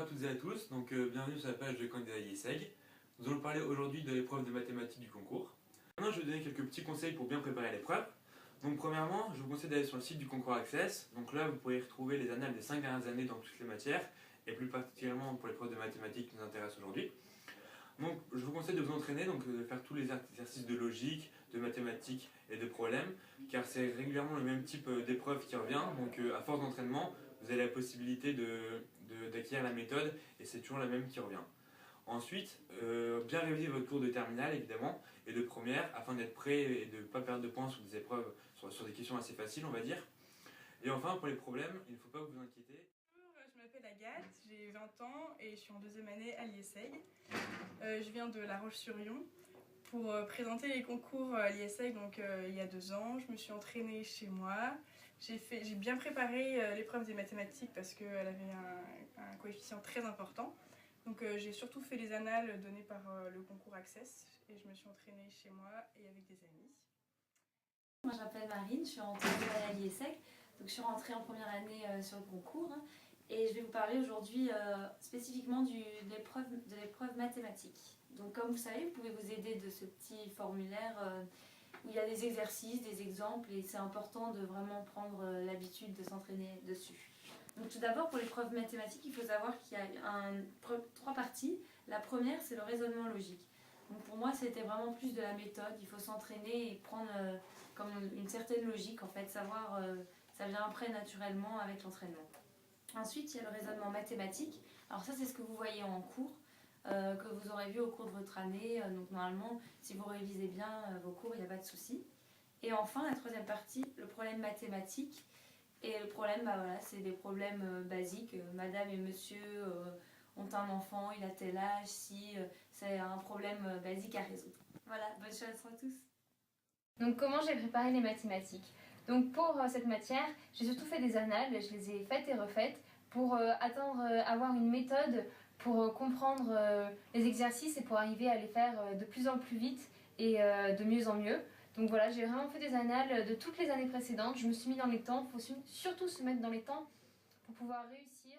à toutes et à tous, bienvenue sur la page de candidat IESEG. Nous allons parler aujourd'hui de l'épreuve de mathématiques du concours. Maintenant, je vais vous donner quelques petits conseils pour bien préparer l'épreuve. Donc premièrement, je vous conseille d'aller sur le site du concours Access. Donc là, vous pourrez retrouver les annales des 5 dernières années dans toutes les matières, et plus particulièrement pour l'épreuve de mathématiques qui nous intéresse aujourd'hui. Donc je vous conseille de vous entraîner, de faire tous les exercices de logique, de mathématiques et de problèmes, car c'est régulièrement le même type d'épreuve qui revient, donc à force d'entraînement, vous avez la possibilité d'acquérir la méthode, et c'est toujours la même qui revient. Ensuite, bien réviser votre cours de terminale évidemment, et de première, afin d'être prêt et de ne pas perdre de points sur des épreuves, sur des questions assez faciles on va dire. Et enfin, pour les problèmes, il ne faut pas vous inquiéter. Je m'appelle Agathe, j'ai 20 ans et je suis en deuxième année à l'IESEG. Je viens de La Roche-sur-Yon pour présenter les concours à l'IESEG il y a 2 ans. Je me suis entraînée chez moi. J'ai bien préparé l'épreuve des mathématiques parce qu'elle avait un coefficient très important. J'ai surtout fait les annales données par le concours Access et je me suis entraînée chez moi et avec des amis. Moi je m'appelle Marine, je suis en troisième année à l'IESEG, donc je suis rentrée en première année sur le concours et je vais vous parler aujourd'hui spécifiquement de l'épreuve mathématique. Donc comme vous savez, vous pouvez vous aider de ce petit formulaire où il y a des exercices, des exemples et c'est important de vraiment prendre l'habitude de s'entraîner dessus. Donc tout d'abord pour l'épreuve mathématique, il faut savoir qu'il y a 3 parties. La première c'est le raisonnement logique. Donc pour moi c'était vraiment plus de la méthode, il faut s'entraîner et prendre comme une certaine logique en fait, savoir, ça vient après naturellement avec l'entraînement. Ensuite il y a le raisonnement mathématique, alors ça c'est ce que vous voyez en cours, que vous aurez vu au cours de votre année, donc normalement si vous révisez bien vos cours il n'y a pas de souci. Et enfin la troisième partie, le problème mathématique, et le problème voilà, c'est des problèmes basiques, madame et monsieur ont un enfant, il a tel âge, si c'est un problème basique à résoudre. Voilà, bonne chance à tous. Donc comment j'ai préparé les mathématiques? Donc pour cette matière, j'ai surtout fait des annales, je les ai faites et refaites pour avoir une méthode pour comprendre les exercices et pour arriver à les faire de plus en plus vite et de mieux en mieux. Donc voilà, j'ai vraiment fait des annales de toutes les années précédentes, je me suis mis dans les temps, il faut surtout se mettre dans les temps pour pouvoir réussir.